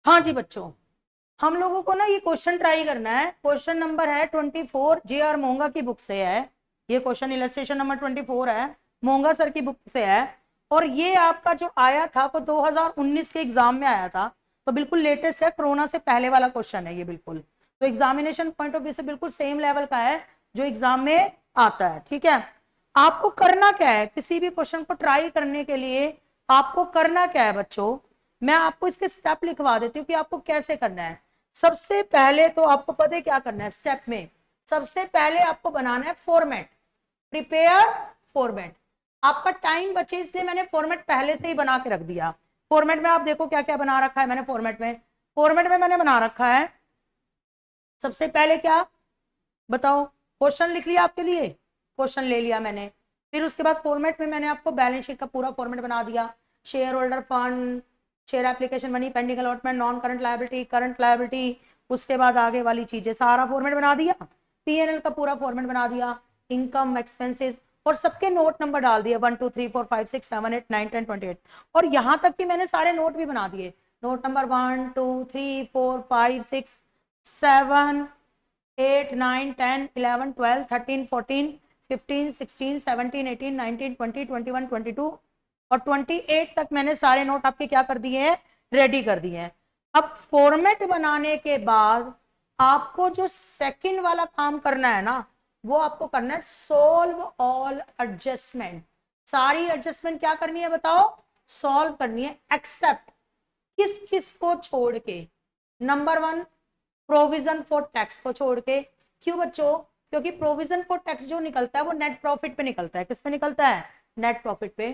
हाँ जी बच्चों, हम लोगों को ना ये क्वेश्चन ट्राई करना है। क्वेश्चन नंबर है 24, जे आर मोंगा की बुक से है। ये क्वेश्चन इलस्ट्रेशन नंबर 24 है, मोंगा सर की बुक से है। और ये आपका जो आया था वो 2019 के एग्जाम में आया था, तो बिल्कुल लेटेस्ट है, कोरोना से पहले वाला क्वेश्चन है ये बिल्कुल। तो एग्जामिनेशन पॉइंट ऑफ व्यू से बिल्कुल सेम लेवल का है जो एग्जाम में आता है। ठीक है, आपको करना क्या है, किसी भी क्वेश्चन को ट्राई करने के लिए आपको करना क्या है बच्चों, मैं आपको इसके स्टेप लिखवा देती हूँ कि आपको कैसे करना है। सबसे पहले तो आपको पता है क्या करना है स्टेप में। सबसे पहले आपको बनाना है फॉर्मेट, प्रिपेयर फॉर्मेट। आपका टाइम बचे इसलिए मैंने फॉर्मेट पहले से ही बना के रख दिया। फॉर्मेट में आप देखो क्या क्या बना रखा है मैंने फॉर्मेट में मैंने बना रखा है। सबसे पहले क्या बताओ, क्वेश्चन लिख लिया आपके लिए, क्वेश्चन ले लिया मैंने। फिर उसके बाद फॉर्मेट में मैंने आपको बैलेंस शीट का पूरा फॉर्मेट बना दिया। Share holder fund, share application money, pending allotment, non current liability, current liability, उसके बाद आगे वाली चीजें सारा फॉर्मेट बना दिया। पीएनएल का पूरा फॉर्मेट बना दिया, इनकम एक्सपेंसेस, और सबके नोट नंबर डाल दिए 1 2 3 4 5 6 7 8 9 10 28। और यहां तक कि मैंने सारे नोट भी बना दिए। नोट नंबर 1 2 3 4 5 6 7 8 9 10 11 12 13 14 15 16 17 18 19 20 21 22 और 28 तक मैंने सारे नोट आपके क्या कर दिए हैं, रेडी कर दिए हैं। अब फॉर्मेट बनाने के बाद आपको जो सेकंड वाला काम करना है ना, वो आपको करना है सॉल्व ऑल एडजस्टमेंट। सारी एडजस्टमेंट क्या करनी है बताओ, सॉल्व करनी है, एक्सेप्ट किस किस को छोड़ के। नंबर 1, प्रोविजन फॉर टैक्स को छोड़ के। क्यों बच्चों, क्योंकि प्रोविजन फॉर टैक्स जो निकलता है वो नेट प्रॉफिट पे निकलता है। किस पे निकलता है, नेट प्रॉफिट पे।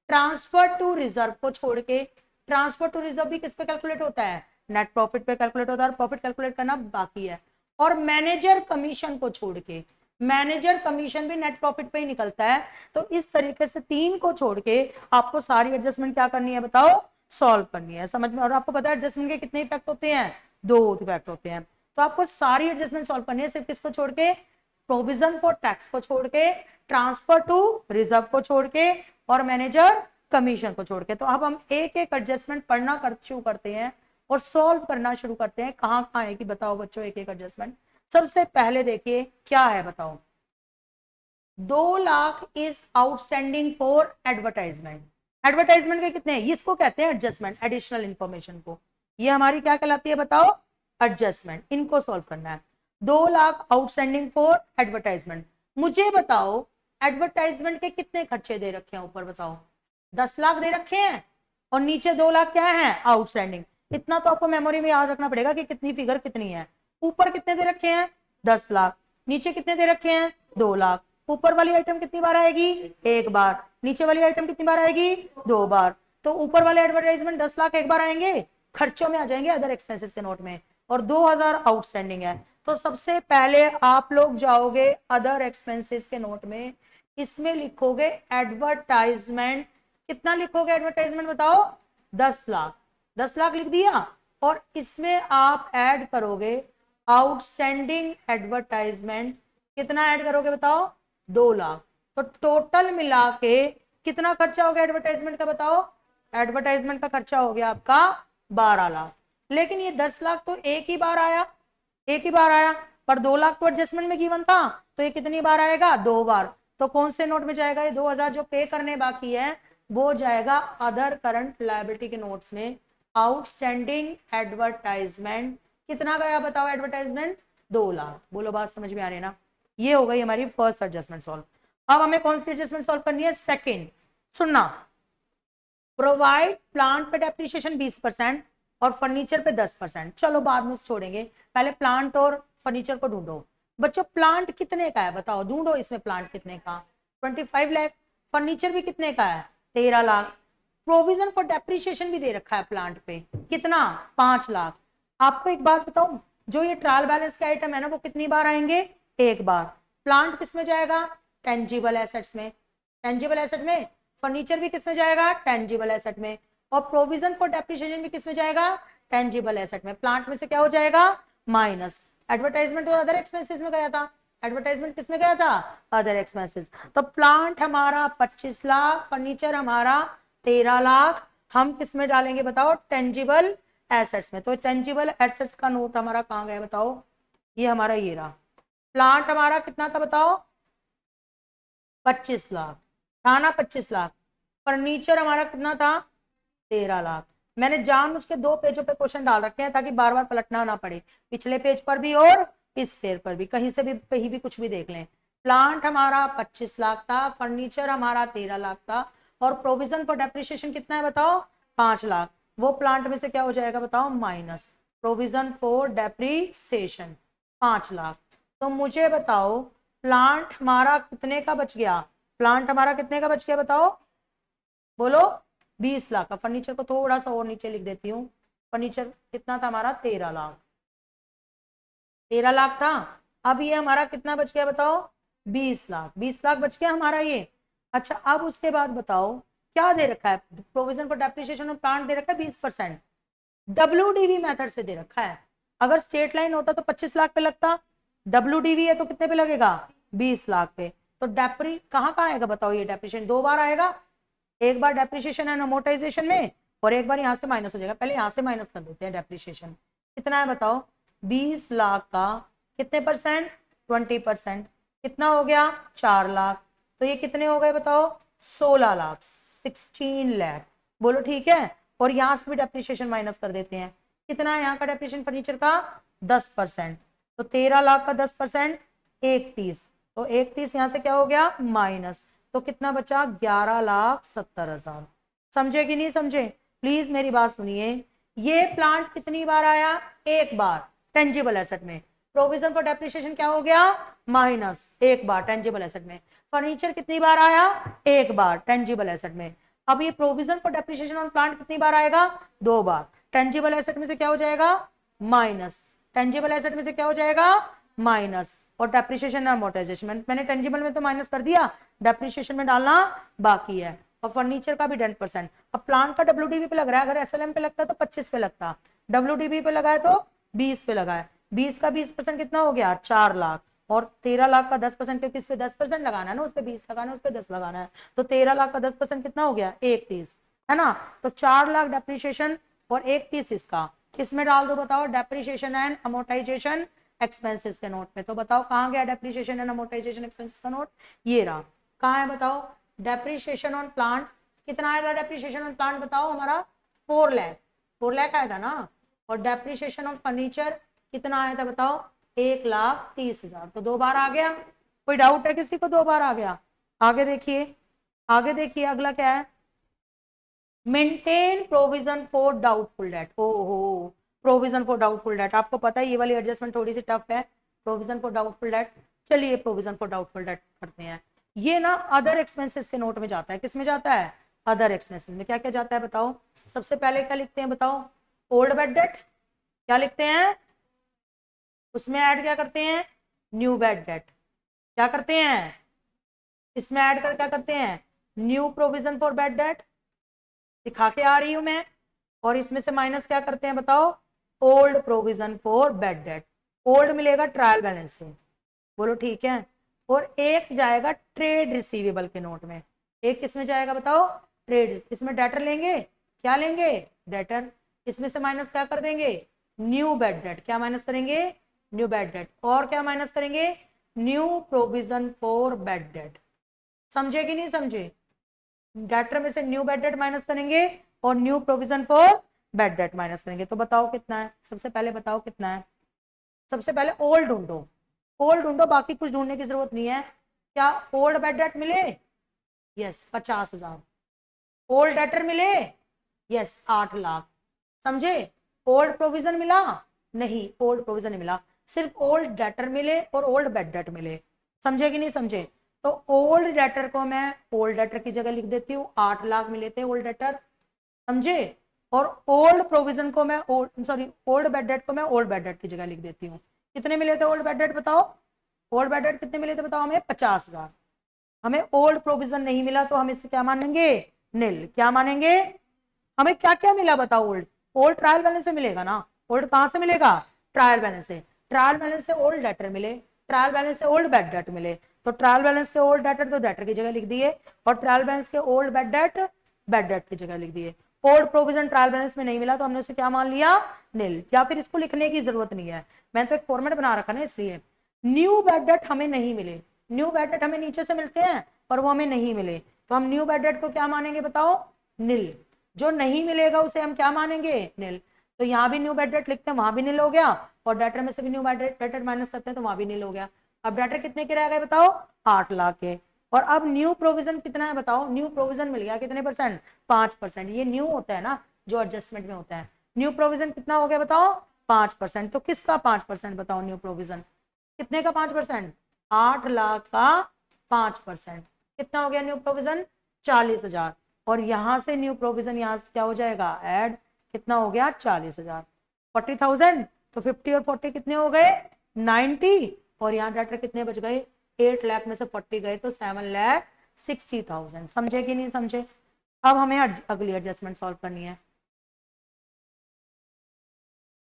ट्रांसफर टू रिजर्व को छोड़ के, ट्रांसफर टू रिजर्व भी किस पे कैलकुलेट होता है, नेट प्रॉफिट पे कैलकुलेट होता है, और प्रॉफिट कैलकुलेट करना बाकी है। और मैनेजर कमीशन को छोड़ के, मैनेजर कमीशन भी नेट प्रॉफिट पे ही निकलता है। तो इस तरीके से 3 को छोड़ के आपको सारी एडजस्टमेंट क्या करनी है बताओ, सॉल्व करनी है। समझ में, और आपको पता है एडजस्टमेंट के कितने इफेक्ट होते हैं, 2 इफेक्ट होते हैं। तो आपको सारी एडजस्टमेंट सॉल्व करनी है, सिर्फ किसको छोड़ के, प्रोविजन फॉर टैक्स को छोड़ के, ट्रांसफर टू रिजर्व को छोड़ के, और मैनेजर कमीशन को छोड़ के। तो अब हम एक एक एडजस्टमेंट पढ़ना शुरू करते हैं और सॉल्व करना शुरू करते हैं। कहां कहां है कि बताओ बच्चों, एक एक एडजस्टमेंट। सबसे पहले देखिए क्या है बताओ, 2 lakh is outstanding for advertisement. Advertisement के कितने हैं, इसको कहते हैं एडजस्टमेंट, एडिशनल इंफॉर्मेशन को। ये हमारी क्या कहलाती है बताओ, एडजस्टमेंट। इनको सॉल्व करना है। 2 लाख आउटस्टैंडिंग फॉर एडवर्टाइजमेंट। मुझे बताओ एडवर्टाइजमेंट के कितने खर्चे दे रखे हैं ऊपर बताओ, 10 लाख दे रखे हैं, और नीचे 2 लाख क्या है, आउटस्टैंडिंग। इतना तो आपको मेमोरी में याद रखना पड़ेगा कि कितनी फिगर कितनी है। ऊपर कितने दे रखे हैं, 10 लाख, नीचे कितने दे रखे हैं, 2 लाख। ऊपर वाली आइटम कितनी बार आएगी, 1 बार, नीचे वाली आइटम कितनी बार आएगी, 2 बार। तो ऊपर वाले एडवर्टाइजमेंट 10 लाख 1 बार आएंगे, खर्चों में आ जाएंगे अदर एक्सपेंसेस के नोट में, और 2000 आउटस्टैंडिंग है। तो सबसे पहले आप लोग जाओगे अदर एक्सपेंसेस के नोट में, इसमें लिखोगे एडवर्टाइजमेंट। कितना लिखोगे एडवर्टाइजमेंट बताओ, 10 लाख। 10 लाख लिख दिया, और इसमें आप ऐड करोगे आउटस्टैंडिंग एडवर्टाइजमेंट। कितना ऐड करोगे बताओ, 2 लाख। तो टोटल मिला के कितना खर्चा हो गया एडवर्टाइजमेंट का बताओ, एडवर्टाइजमेंट का खर्चा हो गया आपका 12 लाख। लेकिन ये 10 लाख तो एक ही बार आया, एक ही बार आया, पर 2 लाख तो एडजस्टमेंट में गिवन था, तो ये कितनी बार आएगा, 2 बार। तो कौन से नोट में जाएगा, ये 2000 जो पे करने बाकी है वो जाएगा अदर करंट लायबिलिटी के नोट्स में। आउटस्टैंडिंग एडवर्टाइजमेंट कितना गया बताओ, एडवर्टाइजमेंट 2 लाख। बोलो बात समझ में आ रही है ना। ये हो गई हमारी फर्स्ट एडजस्टमेंट सॉल्व। अब हमें कौन सी एडजस्टमेंट सॉल्व करनी है, सेकंड। सुनना, प्रोवाइड प्लांट पे डेप्रिसिएशन 20% और फर्नीचर पे 10%। चलो बाद में छोड़ेंगे, पहले प्लांट और फर्नीचर को ढूंढो। बच्चों प्लांट कितने का है बताओ, ढूंढो इसमें प्लांट कितने का, 25 लाख। फर्नीचर भी कितने का है, 13 लाख। प्रोविजन फॉर डेप्रिसिएशन भी दे रखा है प्लांट पे, कितना, 5 लाख। आपको एक बात बताओ, जो ये ट्रायल बैलेंस के आइटम है ना वो कितनी बार आएंगे, 1 बार। प्लांट किस में जाएगा, टेंजिबल एसेट्स में, टेंजिबल एसेट में। फर्नीचर भी किस में जाएगा, टेंजिबल एसेट में। और प्रोविजन फॉर डेप्रिसिएशन भी किस में जाएगा, टेंजिबल एसेट में। प्लांट में से क्या हो जाएगा, माइनस। एडवर्टाइजमेंट तो अदर एक्सपेंसेस में गया था, एडवर्टाइजमेंट किस में गया था, अदर एक्सपेंसेस। तो प्लांट हमारा 25 लाख, फर्नीचर हमारा 13 लाख। हम किस में डालेंगे बताओ, टेंजिबल एसेट्स में। तो टेंजिबल एसेट्स का नोट हमारा कहाँ गया बताओ, ये हमारा ये रहा। प्लांट हमारा कितना था बताओ, 25 लाख था ना, 25 लाख। फर्नीचर हमारा कितना था, 13 लाख। मैंने जानबूझ के 2 पेजों पे क्वेश्चन डाल रखे हैं ताकि बार बार पलटना ना पड़े, पिछले पेज पर भी और इस पेज पर भी, कहीं से भी कहीं भी कुछ भी देख लें। प्लांट हमारा 25 लाख था, फर्नीचर हमारा 13 लाख था, और प्रोविजन फॉर डेप्रिसिएशन कितना है बताओ, 5 लाख। वो प्लांट में से क्या हो जाएगा बताओ, minus provision for depreciation 5 lakh. तो मुझे बताओ प्लांट हमारा कितने का बच गया, प्लांट हमारा कितने का बच गया बताओ, बोलो 20 लाख का। फर्नीचर को थोड़ा सा और नीचे लिख देती हूँ, फर्नीचर कितना था हमारा, 13 लाख, 13 लाख था। अब ये हमारा कितना बच गया बताओ, 20 लाख, 20 लाख बच गया हमारा ये। अच्छा अब उसके बाद बताओ क्या दे रखा है, provision for depreciation of plant दे रखा है 20%, डब्ल्यूडीवी मेथड से दे रखा है। अगर स्ट्रेट लाइन होता तो 25 लाख पे लगता, डब्ल्यूडीवी है तो कितने पे लगेगा, 20 लाख पे। तो डेप्री कहाँ कहाँ आएगा बताओ, ये डेप्रिसिएशन 2 बार आएगा, एक बार डेप्रिसिएशन एंड अमोर्टाइजेशन में, और एक बार यहां से माइनस हो जाएगा। पहले यहां से माइनस कर देते हैं डेप्रिसिएशन, कितना है बताओ, 20 लाख का कितने परसेंट, 20%, कितना हो गया 4 लाख। तो ये कितने हो गए बताओ, 16 लाख, 16 लाख, बोलो ठीक है। और यहां से भी डेप्रिसिएशन माइनस कर देते हैं, कितना है यहाँ का डेप्रिसिएशन फर्नीचर का, 10%। तो 13 लाख का 10% 31, तो 31 यहां से क्या हो गया माइनस, तो कितना बचा, 11,70,000। समझे कि नहीं समझे, प्लीज मेरी बात सुनिए। ये प्लांट कितनी बार आया, एक बार टेंजिबल एसेट में। प्रोविजन फॉर डेप्रिसिएशन क्या हो गया, माइनस, एक बार टेंजिबल एसेट में। फर्नीचर कितनी बार आया, एक बार टेंजिबल एसेट में। अब ये provision for depreciation on plant कितनी बार आएगा, 2 बार। टेंजिबल एसेट में से क्या हो जाएगा, माइनस, टेंजिबल एसेट में से क्या हो जाएगा, माइनस, और डेप्रिसिएशन अमोर्टाइजेशन मैंने टेंजिबल में तो माइनस कर दिया, डेप्रिसिएशन में डालना बाकी है। और फर्नीचर का भी 10%। अब प्लांट का डब्ल्यूडीवी पे लग रहा है, अगर एसएलएम पे लगता तो 25 पे लगता, डब्ल्यूडीवी पे लगा है तो 20 पे लगा है। 20 का 20% कितना हो गया, 4 लाख, और 13 लाख का 10%, क्योंकि इस पे 10% लगाना है ना, उस पे 20 लगाना है, उस पे 10 लगाना है। तो 13 लाख का 10% कितना हो गया, 31, है ना। तो 4 लाख डेप्रिसिएशन और 31 इसका, किसमें डाल दो बताओ, डेप्रिसिएशन एंड अमोर्टाइजेशन एक्सपेंसेस के नोट में। तो बताओ कहाँ गया डेप्रिसिएशन एंड अमोर्टाइजेशन एक्सपेंसेस का नोट, ये रहा। कहाँ है बताओ, डेप्रिसिएशन ऑन प्लांट कितना आया था, डेप्रिसिएशन ऑन प्लांट बताओ हमारा 4 लाख, 4 लाख आया था ना। और डेप्रिसिएशन ऑन फर्नीचर कितना आया था बताओ, 1,30,000। तो 2 बार आ गया, कोई डाउट है किसी को, 2 बार आ गया। आगे देखिए, आगे देखिए अगला क्या है, maintain provision for doubtful debt. ओहो, प्रोविजन फॉर डाउटफुल डेट, आपको पता है ये वाली एडजस्टमेंट थोड़ी सी टफ है, प्रोविजन फॉर डाउटफुल डेट। चलिए प्रोविजन फॉर डाउटफुल डेट करते हैं। ये ना अदर एक्सपेंसेस के नोट में जाता है, किस में जाता है, अदर एक्सपेंसेस में। क्या क्या जाता है बताओ, सबसे पहले क्या लिखते हैं बताओ, ओल्ड बैड डेट, क्या लिखते हैं, उसमें ऐड क्या करते हैं, न्यू बैड डेट, क्या करते हैं, इसमें ऐड कर क्या करते हैं, new provision for bad debt, दिखा के आ रही हूं मैं। और इसमें से माइनस क्या करते हैं बताओ, old provision for bad debt, old मिलेगा ट्रायल बैलेंस से, बोलो ठीक है। और एक जाएगा ट्रेड रिसीवेबल के नोट में, एक किसमें जाएगा बताओ, ट्रेड, इसमें डेटर लेंगे, क्या लेंगे, डेटर। इसमें से माइनस क्या कर देंगे, न्यू बैड डेट, क्या माइनस करेंगे, न्यू बैड डेट। और क्या माइनस करेंगे, new provision for bad debt. समझे कि नहीं समझे, डेटर में से न्यू बैड डेट माइनस करेंगे और new provision for bad debt minus करेंगे। तो बताओ कितना है, सबसे पहले बताओ कितना है, सबसे पहले ओल्ड ढूंढो, ओल्ड ढूंढो, बाकी कुछ ढूंढने की जरूरत नहीं है। क्या ओल्ड बैड डेट मिले, यस 50,000। ओल्ड डेटर मिले, यस 8 लाख। समझे, ओल्ड प्रोविजन मिला, नहीं ओल्ड प्रोविजन नहीं मिला, सिर्फ ओल्ड डेटर मिले और ओल्ड बैड डेट मिले। समझे कि नहीं समझे। तो ओल्ड डेटर को मैं ओल्ड डेटर की जगह लिख देती हूँ, 8 लाख मिले थे ओल्ड डेटर, समझे। और ओल्ड प्रोविजन को मैं सॉरी ओल्ड बैड डेट को मैं ओल्ड बैड डेट की जगह लिख देती हूँ। कितने मिले थे ओल्ड बैड डेट बताओ, ओल्ड बैड डेट कितने मिले थे बताओ हमें, 50,000। हमें ओल्ड प्रोविजन नहीं मिला तो हम इसे क्या मानेंगे, नील। क्या मानेंगे, हमें क्या क्या मिला बताओ, ओल्ड, ओल्ड ट्रायल बैलेंस से मिलेगा ना, ओल्ड कहां से मिलेगा, ट्रायल बैलेंस से। ट्रायल बैलेंस से ओल्ड डेटर मिले, ट्रायल बैलेंस से ओल्ड बैड डेट मिले। तो ट्रायल बैलेंस के ओल्ड डेटर तो डेटर की जगह लिख दिए, और ट्रायल बैलेंस के old bad debt bad debt की जगह लिख दिए। ओल्ड प्रोविजन ट्रायल बैलेंस में नहीं मिला तो हमने उसे क्या मान लिया, नील, या फिर इसको लिखने की जरूरत नहीं है, मैंने तो एक फॉर्मेट बना रखा ना इसलिए। न्यू बैड डेट हमें नहीं मिले, न्यू बैड डेट हमें नीचे से मिलते हैं पर वो हमें नहीं मिले, तो हम न्यू बैड डेट को क्या मानेंगे बताओ, नील। जो नहीं मिलेगा उसे हम क्या मानेंगे, नील। तो यहाँ भी न्यू बैड डेट लिखते हैं, वहां भी नील हो गया, और डेटर में से भी न्यू बैड डेट माइनस करते हैं तो वहां भी नील हो गया। अब डेटर कितने के रह गए बताओ, 8 लाख के। और अब न्यू प्रोविजन कितना है बताओ, न्यू प्रोविजन मिल गया कितने परसेंट, 5%। ये न्यू होता है ना जो एडजस्टमेंट में होता है। न्यू प्रोविजन कितना हो गया बताओ, 5%। तो किसका 5% बताओ, न्यू प्रोविजन कितने का 5%, 8 लाख का 5%। कितना हो गया न्यू प्रोविजन, 40,000। और यहां से न्यू प्रोविजन यहाँ से क्या हो जाएगा, ऐड, कितना हो गया 40,000, 40,000। तो 50 और 40 कितने हो गए, 90। और यहाँ डेटर कितने बच गए, 8 लाख में से 40 गए तो 7,60,000। समझे कि नहीं समझे। अब हमें अगली एडजस्टमेंट सॉल्व करनी है।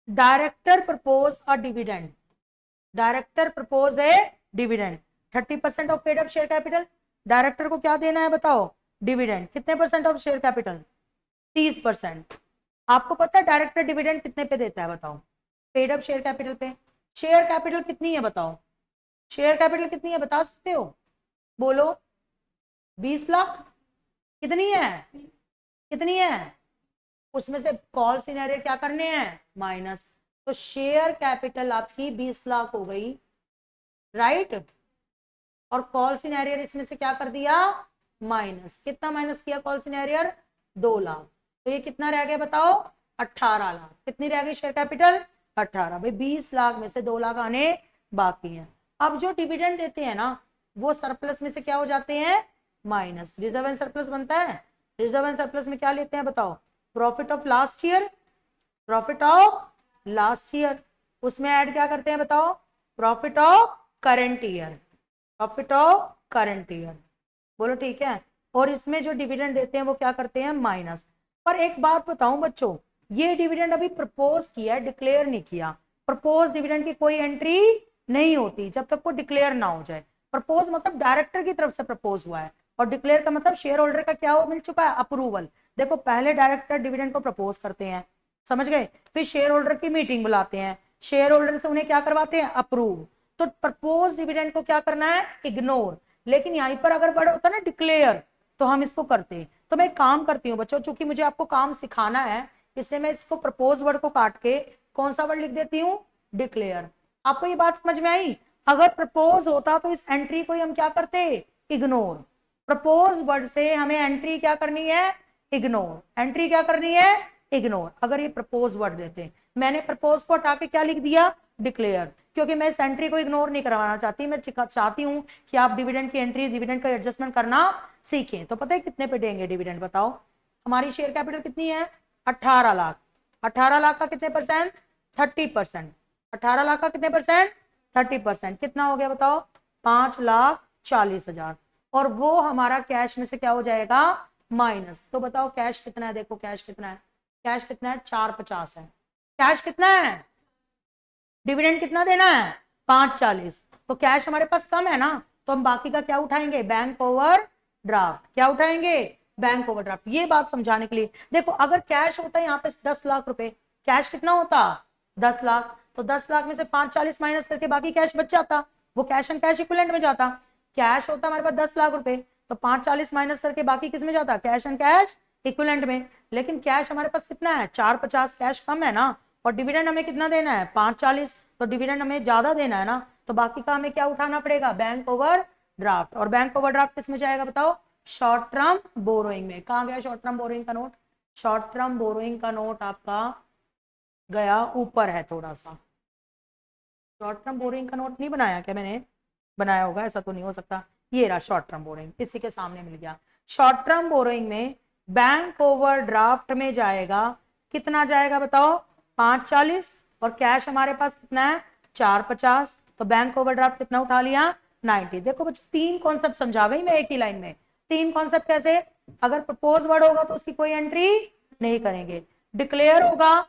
Director propose a dividend, director propose A dividend 30% of paid up share capital. Director को क्या देना है बताओ, डिविडेंड। कितने परसेंट ऑफ शेयर कैपिटल, 30%। आपको पता है डायरेक्टर डिविडेंड कितने पे देता है बताओ, पेड अप शेयर कैपिटल पे। शेयर कैपिटल कितनी है बताओ, शेयर कैपिटल कितनी है बता सकते हो, बोलो। 20 लाख। कितनी है, कितनी है, उसमें से कॉल सिनेरियो क्या करने हैं, माइनस। तो शेयर कैपिटल आपकी 20 लाख हो गई, राइट। और कॉल सिनेरियर इसमें से क्या कर दिया, माइनस। कितना माइनस किया कॉल सिनेरियर, 2 लाख। तो ये कितना रह गया बताओ, 18 लाख। कितनी रह गई शेयर कैपिटल, 18। भाई 20 लाख में से 2 लाख आने बाकी हैं। अब जो डिविडेंड देते हैं ना वो सरप्लस में से क्या हो जाते हैं, माइनस। रिजर्व एंड सरप्लस बनता है, रिजर्व एंड सरप्लस में क्या लेते हैं बताओ, profit of last year, profit of last year. उसमें ऐड क्या करते हैं बताओ, profit of current year, profit of current year. बोलो ठीक है। और इसमें जो डिविडेंड देते हैं वो क्या करते हैं, माइनस। पर एक बात बताऊं बच्चों, ये डिविडेंड अभी प्रपोज किया, डिक्लेयर नहीं किया। प्रपोज डिविडेंड की कोई एंट्री नहीं होती जब तक वो डिक्लेयर ना हो जाए। प्रपोज मतलब डायरेक्टर की तरफ से प्रपोज हुआ है, और डिक्लेयर का मतलब शेयर होल्डर का क्या हो, मिल चुका है, अप्रूवल। देखो पहले डायरेक्टर डिविडेंड को प्रपोज करते हैं, समझ गए, फिर शेयर होल्डर की मीटिंग बुलाते हैं, शेयर होल्डर से उन्हें क्या करवाते हैं, अप्रूव। तो प्रपोज डिविडेंड को क्या करना है, इग्नोर। लेकिन यहीं पर अगर वर्ड होता है ना डिक्लेयर, तो हम इसको करते हैं। तो मैं एक काम करती हूँ बच्चों, चूंकि मुझे आपको काम सिखाना है, इसलिए मैं इसको प्रपोज वर्ड को काट के कौन सा वर्ड लिख देती हूँ, डिक्लेयर। आपको ये बात समझ में आई। अगर प्रपोज होता तो इस एंट्री को हम क्या करते, इग्नोर। प्रपोज वर्ड से हमें एंट्री क्या करनी है, इग्नोर। एंट्री क्या करनी है, इग्नोर। अगर ये प्रपोज वर्ड देते, मैंने प्रपोज को हटा के क्या लिख दिया, डिक्लेयर। क्योंकि मैं इस एंट्री को इग्नोर नहीं करवाना चाहती, मैं चाहती हूं कि आप डिविडेंड की एंट्री, डिविडेंड का एडजस्टमेंट करना सीखें। तो पता है कितने पे देंगे डिविडेंड बताओ, हमारी शेयर कैपिटल कितनी है, 18 लाख। 18 लाख का कितने परसेंट, 30%। 18 लाख का कितने परसेंट, 30%। कितना हो गया बताओ, 5,40,000। और वो हमारा कैश में से क्या हो जाएगा, माइनस। तो बताओ कैश कितना है, देखो कैश कितना है, कैश कितना है, 450 है। कैश कितना है, डिविडेंड कितना देना है, 540। तो कैश हमारे पास कम है ना, तो हम बाकी का क्या उठाएंगे, बैंक ओवर ड्राफ्ट। क्या उठाएंगे, बैंक ओवर ड्राफ्ट। ये बात समझाने के लिए देखो, अगर कैश होता है यहाँ पे 10 लाख रुपए, कैश कितना होता, 10 लाख। तो 10 लाख में से 540 माइनस करके बाकी कैश बच जाता, वो कैश एंड कैश इक्विवेलेंट में जाता। कैश होता हमारे पास 10 लाख रुपए, तो 540 माइनस करके बाकी किस में जाता, कैश एंड कैश इक्विवेलेंट में। लेकिन कैश हमारे पास कितना है, 450, कैश कम है ना, और डिविडेंड हमें कितना देना है, 540। तो डिविडेंड हमें ज्यादा देना है ना, तो बाकी का हमें क्या उठाना पड़ेगा, बैंक ओवर ड्राफ्ट। और बैंक ओवर ड्राफ्ट किस में जाएगा बताओ, शॉर्ट टर्म बोरोइंग में। कहाँ गया शॉर्ट टर्म बोरोइंग का नोट, शॉर्ट टर्म बोरोइंग का नोट आपका गया ऊपर है थोड़ा सा। शॉर्ट टर्म बोरोइंग का नोट नहीं बनाया क्या मैंने, बनाया होगा, ऐसा तो नहीं हो सकता। ये रहा शॉर्ट टर्म बोरोइंग, इसी के सामने मिल गया। शॉर्ट टर्म बोरोइंग में बैंक ओवर ड्राफ्ट में जाएगा, कितना जाएगा बताओ, 540। और कैश हमारे पास कितना है, 450। तो बैंक ओवर ड्राफ्ट कितना उठा लिया, 90। देखो बच्चों 3 कॉन्सेप्ट समझा गई मैं एक ही लाइन में। 3 कॉन्सेप्ट कैसे, अगर प्रपोज वर्ड होगा तो उसकी कोई एंट्री नहीं करेंगे, डिक्लेयर होगा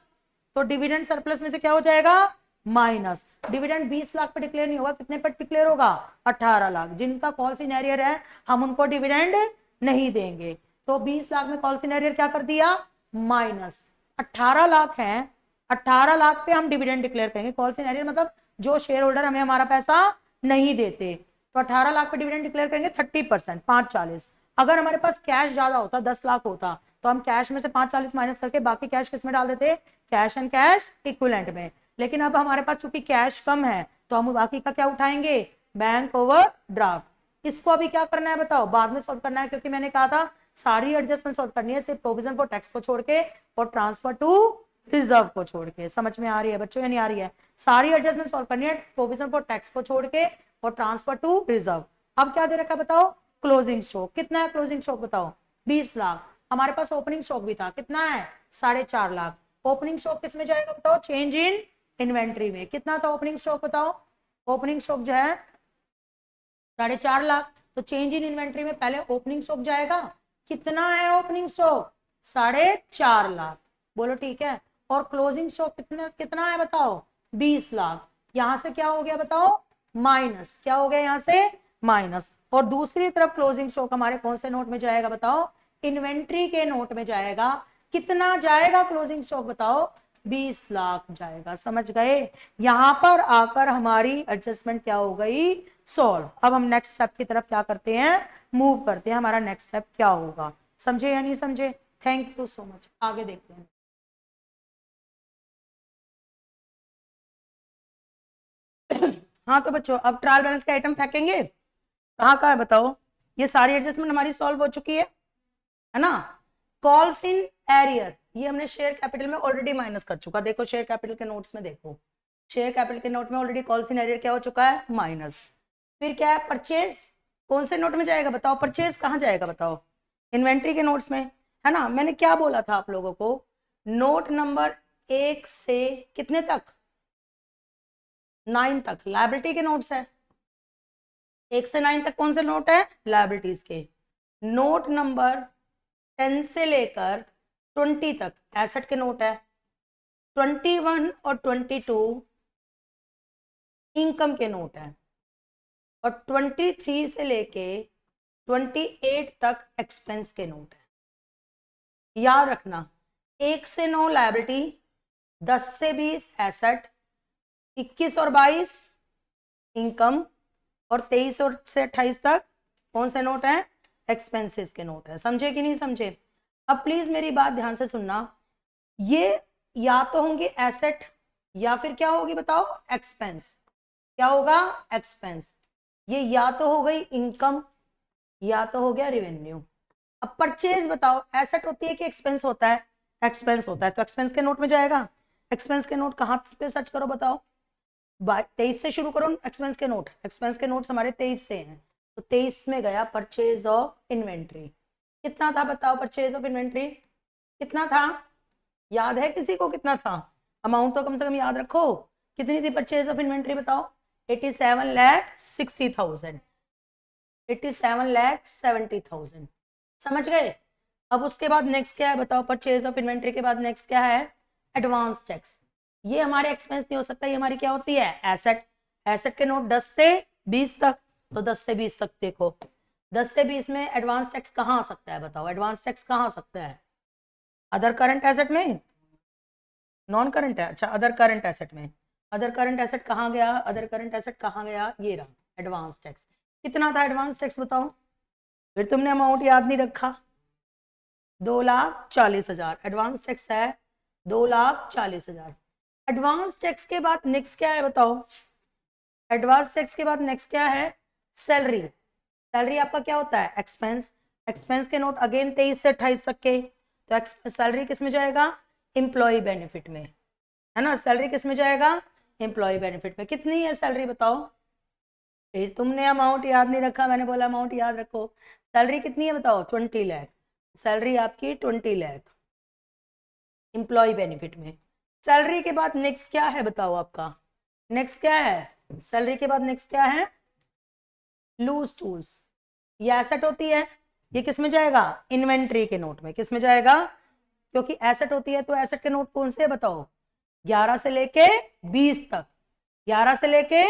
तो डिविडेंड सरप्लस में से क्या हो जाएगा, माइनस। डिविडेंड 20 लाख पे डिक्लेयर नहीं होगा, कितने पर डिक्लेयर होगा, 18 लाख। जिनका कॉल सिनेरियर है हम उनको डिविडेंड नहीं देंगे। तो 20 लाख में कॉल सिनेरियर क्या कर दिया, माइनस 18 लाख है, 18 लाख पे हम डिविडेंड डिक्लेयर करेंगे। कॉल सिनेरियो मतलब जो शेयर होल्डर हमें हमारा पैसा नहीं देते, तो 18 लाख पे डिविडेंड डिक्लेयर करेंगे 30%, 540। अगर हमारे पास कैश ज्यादा होता, 10 लाख होता, तो हम कैश में से 540 माइनस करके बाकी कैश किस में डाल देते, कैश एंड कैश इक्विवेलेंट में। लेकिन अब हमारे पास चूंकि कैश कम है तो हम बाकी का क्या उठाएंगे, बैंक ओवर ड्राफ्ट। इसको अभी क्या करना है बताओ, बाद में सॉल्व करना है, क्योंकि मैंने कहा था सारी एडजस्टमेंट सॉल्व करनी है सिर्फ प्रोविजन फॉर टैक्स को छोड़ के और ट्रांसफर टू रिजर्व को छोड़ के। समझ में आ रही है बच्चों या नहीं आ रही है? सारी एडजस्टमेंट सॉल्व करनी है प्रोविजन फॉर टैक्स को छोड़ के और ट्रांसफर टू रिजर्व। अब क्या दे रखा है बताओ, क्लोजिंग स्टॉक। कितना है क्लोजिंग स्टॉक बताओ, 20 लाख। हमारे पास ओपनिंग स्टॉक भी था, कितना है, 4.5 लाख। ओपनिंग स्टॉक किस में जाएगा बताओ, चेंज इन इन्वेंट्री में। कितना था ओपनिंग स्टॉक बताओ, ओपनिंग स्टॉक जो है 4.5 लाख, तो चेंज इन इन्वेंट्री में पहले ओपनिंग स्टॉक जाएगा। कितना है ओपनिंग स्टॉक, 4.5 लाख। बोलो ठीक है। और क्लोजिंग स्टॉक कितना कितना है बताओ, 20 लाख। यहां से क्या हो गया बताओ, माइनस। क्या हो गया यहां से, माइनस। और दूसरी तरफ क्लोजिंग स्टॉक हमारे कौन से नोट में जाएगा बताओ, इन्वेंट्री के नोट में जाएगा। कितना जाएगा क्लोजिंग स्टॉक बताओ, 20 लाख जाएगा। समझ गए? यहां पर आकर हमारी एडजस्टमेंट क्या हो गई, सॉल्व। अब हम नेक्स्ट स्टेप की तरफ क्या करते हैं, मूव करते हैं। हमारा नेक्स्ट स्टेप क्या होगा, समझे या नहीं समझे? Thank you so much. आगे देखते हैं। हाँ तो बच्चों अब ट्रायल बैलेंस के आइटम फेंकेंगे, कहाँ कहाँ है बताओ। ये सारी एडजस्टमेंट हमारी सॉल्व हो चुकी है ना। कॉल्स इन एरियर, ये हमने शेयर कैपिटल में ऑलरेडी माइनस कर चुका। देखो शेयर कैपिटल के नोट्स में देखो, शेयर कैपिटल के नोट में ऑलरेडी कॉल्स इन एरियर क्या हो चुका है, माइनस। फिर क्या है, परचेज। कौन से नोट में जाएगा बताओ, परचेज कहाँ जाएगा बताओ, इन्वेंट्री के नोट्स में, है ना। मैंने क्या बोला था आप लोगों को, नोट नंबर 1 से कितने तक, 9 तक लायबिलिटी के नोट्स है। 1 से 9 तक कौन से नोट है, लायबिलिटीज के। नोट नंबर 10 से लेकर 20 तक एसेट के नोट है। 21 और 22 इनकम के नोट है। और 23 से लेके 28 तक एक्सपेंस के नोट है। याद रखना, 1 से 9 लायबिलिटी, 10 से 20 एसेट, 21 और 22 इनकम, और 23 और से 28 तक कौन से नोट है, एक्सपेंसेस के नोट है। समझे कि नहीं समझे? अब प्लीज मेरी बात ध्यान से सुनना, ये या तो होंगे एसेट या फिर क्या होगी बताओ, एक्सपेंस। क्या होगा, एक्सपेंस। ये या तो हो गई इनकम या तो हो गया रेवेन्यू। अब परचेज बताओ, एसेट होती है कि एक्सपेंस होता है, एक्सपेंस होता है, तो एक्सपेंस के नोट में जाएगा। एक्सपेंस के नोट कहां पे सर्च करो बताओ, 23 से शुरू करो एक्सपेंस के नोट। एक्सपेंस के नोट्स हमारे 23 से हैं, तो 23 में गया परचेज ऑफ इन्वेंट्री। कितना था बताओ परचेज ऑफ इन्वेंट्री, कितना था, याद है किसी को कितना था, अमाउंट तो कम से कम याद रखो। कितनी थी परचेज ऑफ इन्वेंट्री बताओ, 87,60,000, 87,70,000। समझ गए? अब उसके बाद नेक्स्ट क्या है बताओ, परचेज ऑफ इन्वेंट्री के बाद नेक्स्ट क्या है, एडवांस टैक्स। ये हमारे एक्सपेंस नहीं हो सकता, ये हमारी क्या होती है, एसेट। एसेट के नोट 10 से 20 तक, तो 10 से 20 तक देखो, 10 से 20 में एडवांस टैक्स कहाँ आ सकता है बताओ, एडवांस टैक्स कहाँ आ सकता है, अदर करंट एसेट में, नॉन करंट है, अच्छा अदर करंट एसेट में। अदर करंट एसेट कहाँ गया, अदर करंट एसेट कहाँ गया, ये रहा एडवांस टैक्स। कितना था एडवांस टैक्स बताओ, फिर तुमने अमाउंट याद नहीं रखा, 2,40,000 एडवांस टैक्स है, 2,40,000। एडवांस टैक्स के बाद नेक्स्ट क्या है बताओ, एडवांस टैक्स के बाद नेक्स्ट क्या है, सैलरी। सैलरी आपका क्या होता है, एक्सपेंस। एक्सपेंस के नोट अगेन 23 से 28 तक के, तो सैलरी किस में जाएगा, एम्प्लॉय बेनिफिट में, है ना। सैलरी किस में जाएगा, एम्प्लॉय बेनिफिट में। कितनी है सैलरी बताओ, फिर तुमने अमाउंट याद नहीं रखा, मैंने बोला अमाउंट याद रखो। सैलरी कितनी है बताओ, 20 लाख। सैलरी आपकी 20 लाख एम्प्लॉय बेनिफिट में। सैलरी के बाद नेक्स्ट क्या है बताओ आपका, नेक्स्ट क्या है, सैलरी के बाद नेक्स्ट क्या है, लूज टूल्स। ये एसेट होती है, ये किस में जाएगा, इन्वेंट्री के नोट में। किस में जाएगा, क्योंकि एसेट होती है तो एसेट के नोट कौन से बताओ, 11 से लेके 20 तक, 11 से लेके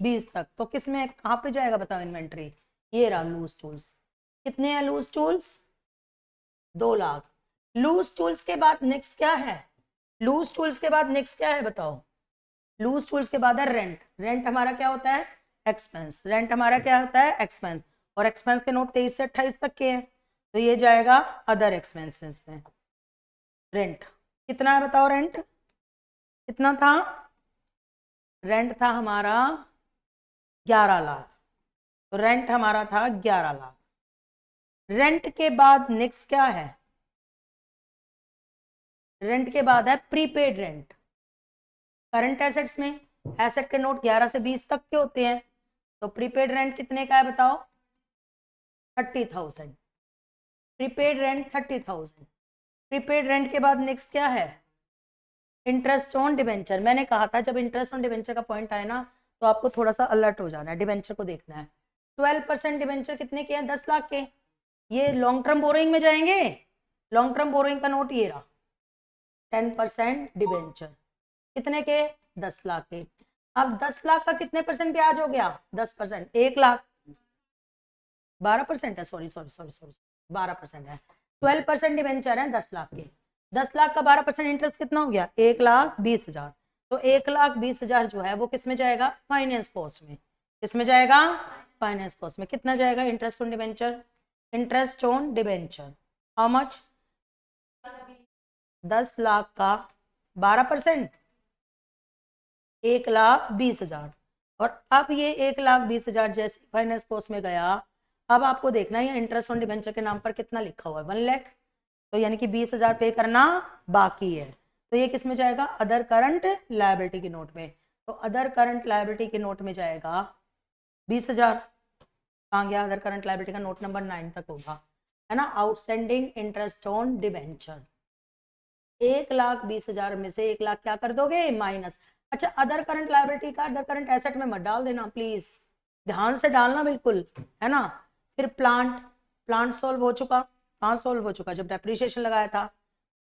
20 तक, तो किस में कहां पे जाएगा बताओ, इन्वेंट्री। ये रहा लूज टूल्स। कितने हैं loose tools, 2 lakh. Loose tools के बाद नेक्स्ट क्या है? लूज टूल्स के बाद नेक्स्ट क्या है बताओ? लूज टूल्स के बाद है रेंट। रेंट हमारा क्या होता है? एक्सपेंस। रेंट हमारा क्या होता है? एक्सपेंस। और एक्सपेंस के नोट 23 से 28 तक के हैं, तो ये जाएगा अदर एक्सपेंसेस में। रेंट कितना है बताओ? रेंट कितना था? रेंट था हमारा 11 लाख। तो रेंट हमारा था 11 लाख। रेंट के बाद नेक्स्ट क्या है? रेंट के बाद है प्रीपेड रेंट। करंट एसेट्स में एसेट के नोट 11 से 20 तक के होते हैं, तो प्रीपेड रेंट कितने का है बताओ? 30,000। Prepaid rent 30,000। प्रीपेड रेंट के बाद नेक्स्ट क्या है? Interest on debenture. मैंने कहा था जब इंटरेस्ट ऑन डिबेंचर का पॉइंट आए ना, तो आपको थोड़ा सा अलर्ट हो जाना है, डिबेंचर को देखना है। 12% डिबेंचर कितने के हैं? 10 लाख के। ये लॉन्ग टर्म बोरोइंग में जाएंगे। लॉन्ग टर्म बोरोइंग का नोट ये रहा। 10% डिबेंचर कितने के? 10 लाख के। अब 10 लाख का कितने परसेंट ब्याज हो गया? 10%। 1 लाख 12% है, सॉरी सॉरी सॉरी सॉरी 12% है। 12% डिबेंचर है 10 लाख के। 10 लाख का 12% इंटरेस्ट कितना हो गया? 1,20,000। तो 1,20,000 जो है वो किस में जाएगा? फाइनेंस कॉस्ट में। किस में जाएगा? फाइनेंस कॉस्ट में। कितना जाएगा? Interest on debenture. Interest on debenture how much? 10 lakh का 12%, 1,20,000। और अब ये 1,20,000 जैसे फाइनेंस कॉस्ट में गया, अब आपको देखना है इंटरेस्ट ऑन डिबेंचर के नाम पर कितना लिखा हुआ है? 1 लाख। तो यानी कि 20,000 पे करना बाकी है, तो ये किस में जाएगा? अदर करंट लायबिलिटी के नोट में। तो अदर करंट लायबिलिटी के नोट में जाएगा 20,000। कहाँ गया? अदर करंट लायबिलिटी का नोट नंबर 9 तक होगा, है ना। आउटस्टैंडिंग इंटरेस्ट ऑन डिबेंचर 1,20,000 में से 1 लाख क्या कर दोगे? माइनस। अच्छा, अदर करंट लायबिलिटी का अदर करंट एसेट में मत डाल देना प्लीज, ध्यान से डालना बिल्कुल, है ना। फिर प्लांट, प्लांट सोल्व हो चुका। कहाँ सोल्व हो चुका? जब डेप्रिसिएशन लगाया था।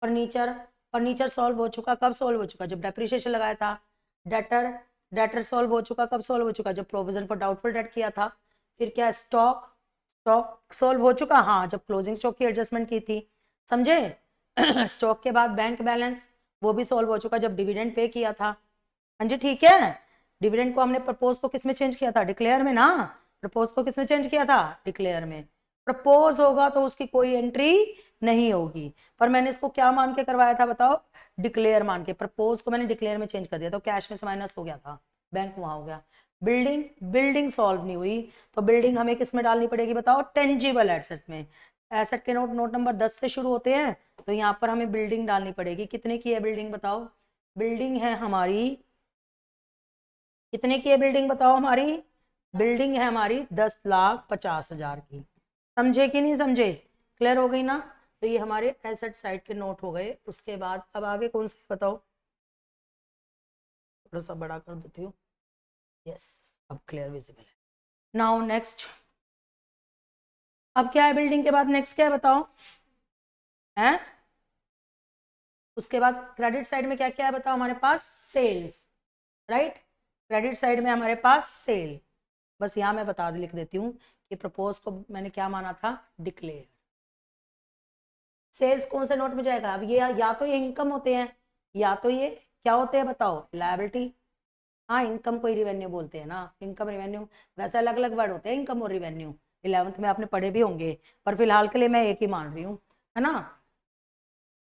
फर्नीचर, फर्नीचर सोल्व हो चुका। कब सोल्व हो चुका? जब डेप्रिसिएशन लगाया था। डेटर, डेटर सोल्व हो चुका। कब सोल्व हो चुका? जब प्रोविजन फॉर डाउटफुल डेट किया था। फिर क्या? स्टॉक, स्टॉक सोल्व हो चुका, हाँ, जब क्लोजिंग स्टॉक की एडजस्टमेंट की थी, समझे। स्टॉक के बाद बैंक बैलेंस, वो भी सोल्व हो चुका जब डिविडेंड पे किया था। हाँ जी, ठीक है। डिविडेंड को हमने प्रपोज को किस में चेंज किया था? डिक्लेयर में ना। प्रपोज को किस में चेंज किया था? डिक्लेयर में। प्रपोज होगा तो उसकी कोई एंट्री नहीं होगी, पर मैंने इसको क्या मान के करवाया था बताओ? डिक्लेयर मान के। प्रपोज को मैंने डिक्लेयर में चेंज कर दिया, तो कैश में से माइनस हो गया था, बैंक वहां हो गया। बिल्डिंग, बिल्डिंग सॉल्व नहीं हुई, तो बिल्डिंग हमें किस में डालनी पड़ेगी बताओ? टेंजिबल एसेट में। एसेट के नोट, नोट नंबर 10 से शुरू होते हैं, तो यहाँ पर हमें बिल्डिंग डालनी पड़ेगी। कितने की है बिल्डिंग बताओ? बिल्डिंग है हमारी, कितने की है बिल्डिंग बताओ? हमारी बिल्डिंग है हमारी 10,50,000 की। समझे कि नहीं समझे? क्लियर हो गई ना। तो ये हमारे एसेट साइड के नोट हो गए। उसके बाद अब आगे कौन से बताओ? थोड़ा सा बड़ा कर देती हूँ। यस, अब क्लियर विजिबल है। नाउ नेक्स्ट, अब क्या है बिल्डिंग के बाद? नेक्स्ट क्या है बताओ? है उसके बाद क्रेडिट साइड में क्या क्या है बताओ? हमारे पास सेल्स, राइट। क्रेडिट साइड में हमारे पास सेल। बस यहां मैं बता लिख देती हूँ कि प्रपोज को मैंने क्या माना था? डिक्लेयर। सेल्स कौन से नोट में जाएगा? अब ये या तो ये इनकम होते हैं, या तो ये क्या होते हैं बताओ? लायबिलिटी। हाँ, इनकम को ही रिवेन्यू बोलते हैं ना। इनकम रिवेन्यू वैसे अलग अलग वर्ड होते हैं, इनकम और रिवेन्यू। 11th में आपने पढ़े भी होंगे, पर फिलहाल के लिए मैं एक ही मान रही हूँ, है ना।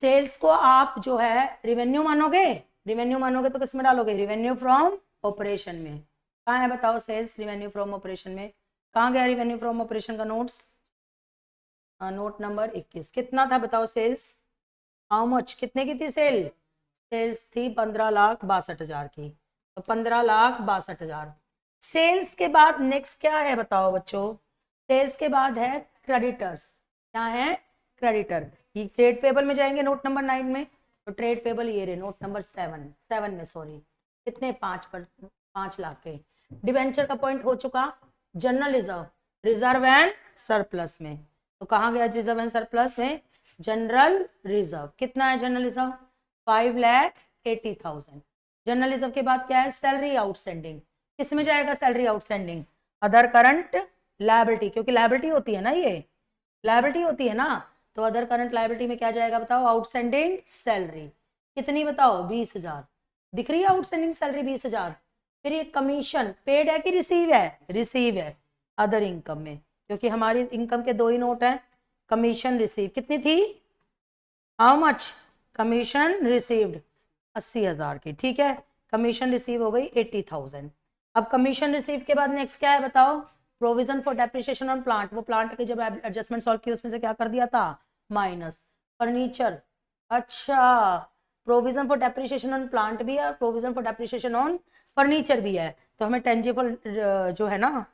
सेल्स को आप जो है रिवेन्यू मानोगे। रिवेन्यू मानोगे तो किस में डालोगे? रिवेन्यू फ्रॉम ऑपरेशन में। कहाँ है बताओ सेल्स रिवेन्यू फ्रॉम ऑपरेशन में? कहाँ गया रिवेन्यू फ्रॉम ऑपरेशन का नोट्स? Note number 21। कितना था बताओ सेल्स? How much? कितने की थी सेल? सेल्स थी 15,62,000 की। तो 15,62,000। सेल्स के बाद नेक्स्ट क्या है बताओ बच्चों? सेल्स के बाद है क्रेडिटर्स। क्या है? क्रेडिटर। ये ट्रेड पेबल में जाएंगे नोट नंबर 9 में। तो ट्रेड पेबल ये रहे नोट नंबर 7 में, सॉरी कितने? 5 लाख के। डिवेंचर का पॉइंट हो चुका। General reserve, reserve and surplus में। तो कहाँ गया रिजर्व एंड सरप्लस में? General reserve. कितना है जनरल रिजर्व? 5,80,000। जनरल रिजर्व के बाद क्या है? Salary outstanding. किस में जाएगा salary outstanding? Other current liability, क्योंकि लायबिलिटी होती है ना, ये लायबिलिटी होती है ना। तो अदर करंट लायबिलिटी में क्या जाएगा बताओ, आउटस्टैंडिंग सैलरी कितनी बताओ, 20,000 दिख रही है आउटस्टैंडिंग सैलरी 20,000। फिर ये कमीशन पेड है कि रिसीव है, रिसीव है अदर इनकम में, क्योंकि हमारी इनकम के दो ही नोट हैं। कमीशन रिसीव कितनी थी, हाउ मच, कमीशन रिसीव्ड 80,000 की, ठीक है, कमीशन रिसीव हो गई 80,000। अब कमीशन रिसीव के बाद नेक्स्ट क्या है बताओ, provision for depreciation on plant, वो प्लांट की जब एडजस्टमेंट सॉल्व की उसमें से क्या कर दिया था, माइनस। फर्नीचर, अच्छा provision for depreciation on plant भी है और provision for depreciation on furniture भी है, तो हमें टेंजिबल जो है ना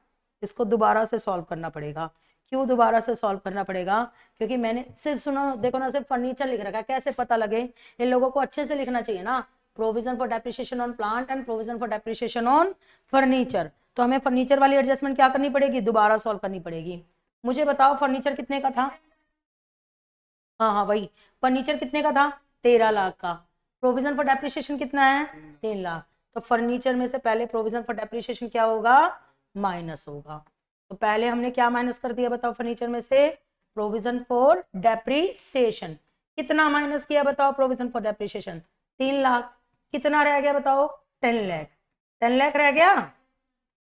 इसको दोबारा से सॉल्व करना पड़ेगा। क्यों दोबारा से सॉल्व करना पड़ेगा, क्योंकि मैंने सिर्फ सुनो देखो ना, सिर्फ फर्नीचर लिख रखा है, कैसे पता लगे, इन लोगों को अच्छे से लिखना चाहिए ना, provision for depreciation on plant and provision for depreciation on furniture. तो हमें फर्नीचर वाली एडजस्टमेंट क्या करनी पड़ेगी, दोबारा सॉल्व करनी पड़ेगी। मुझे बताओ फर्नीचर कितने का था, हाँ हाँ वही, फर्नीचर कितने का था, 13 लाख का। प्रोविजन फॉर डेप्रिसिएशन कितना है, 3 लाख। तो फर्नीचर में से पहले प्रोविजन फॉर डेप्रिसिएशन क्या होगा, माइनस होगा। तो पहले हमने क्या माइनस कर दिया बताओ, फर्नीचर में से प्रोविजन फॉर डेप्रिसिएशन कितना माइनस किया बताओ, प्रोविजन फॉर डेप्रिसिएशन 3 लाख, कितना रह गया बताओ, 10 लाख, 10 लाख रह गया।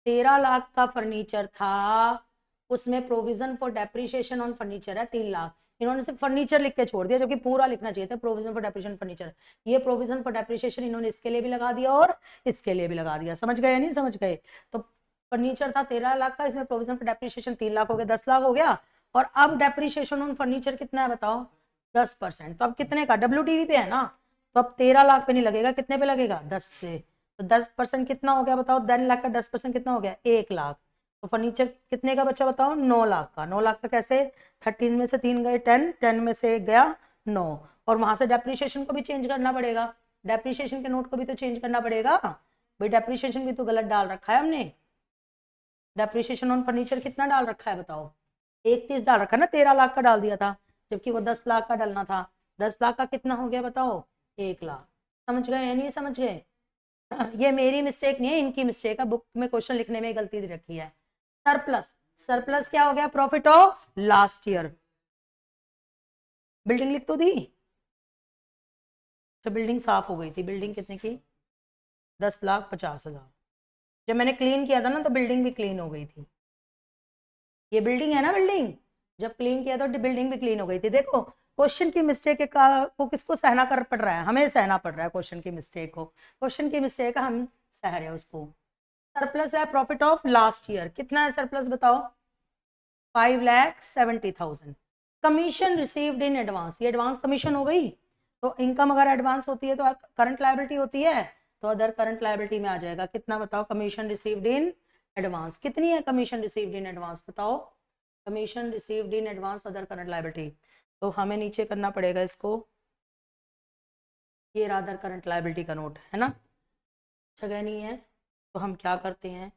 13 लाख का फर्नीचर था, उसमें provision for depreciation on furniture है 3 लाख, इन्होंने सिर्फ फर्नीचर लिख के छोड़ दिया, जबकि पूरा लिखना चाहिए था प्रोविजन फॉर डेप्रिसिएशन फर्नीचर। ये प्रोविजन फॉर डेप्रिसिएशन इन्होंने इसके लिए भी लगा दिया और इसके लिए भी लगा दिया, समझ गए नहीं समझ गए। तो फर्नीचर था 13 लाख का, इसमें प्रोविजन फॉर डेप्रिसिएशन 3 लाख हो गया, 10 लाख हो गया। और अब डेप्रिसिएशन ऑन फर्नीचर कितना है बताओ, 10%। तो अब कितने का, WTV पे है ना, तो अब 13 लाख पे नहीं लगेगा, कितने पे लगेगा, 10 से। तो 10% कितना हो गया बताओ, 10 लाख का 10% कितना हो गया, 1 लाख। तो फर्नीचर कितने का बच्चा बताओ, 9 लाख का। 9 लाख का कैसे, 13 में से 3 गए 10, 10 में से 1 गया 9, और वहां से डेप्रिसिएशन को भी चेंज करना पड़ेगा, डेप्रिसिएशन के नोट को भी तो चेंज करना पड़ेगा भाई, डेप्रिसिएशन भी तो गलत डाल रखा है हमने। डेप्रिसिएशन ऑन फर्नीचर कितना डाल रखा है बताओ, 31 डाल रखा है ना, 13 लाख का डाल दिया था, जबकि वो 10 लाख का डालना था। 10 लाख का कितना हो गया बताओ, 1 लाख। समझ गए या नहीं समझ गए, ये मेरी मिस्टेक नहीं है, इनकी मिस्टेक है, बुक में क्वेश्चन लिखने में गलती दे रखी है। सरप्लस, सरप्लस क्या हो गया, profit of last year. Building लिख तो दी, तो बिल्डिंग साफ हो गई थी, बिल्डिंग कितने की, 10,50,000। जब मैंने क्लीन किया था ना तो बिल्डिंग भी क्लीन हो गई थी, ये बिल्डिंग है ना, बिल्डिंग जब क्लीन किया तो बिल्डिंग भी क्लीन हो गई थी। देखो क्वेश्चन की मिस्टेक को किसको सहना कर पड़ रहा है, हमें सहना पड़ रहा है क्वेश्चन की मिस्टेक को, क्वेश्चन की मिस्टेक हम सह रहे हैं उसको। सरप्लस है प्रॉफिट ऑफ लास्ट ईयर, कितना है सरप्लस बताओ, 5,70,000। कमीशन रिसीव्ड इन एडवांस, ये एडवांस कमीशन हो गई, तो इनकम अगर एडवांस होती है तो करंट लायबिलिटी होती है, तो अदर करंट लायबिलिटी में आ जाएगा। कितना बताओ, कमीशन रिसीव्ड इन एडवांस कितनी है, कमीशन रिसीव्ड इन एडवांस बताओ, commission received in advance other current liability. तो हमें नीचे करना पड़ेगा इसको, ये अदर करंट लायबिलिटी का नोट है ना, जगह नहीं है तो हम क्या करते हैं,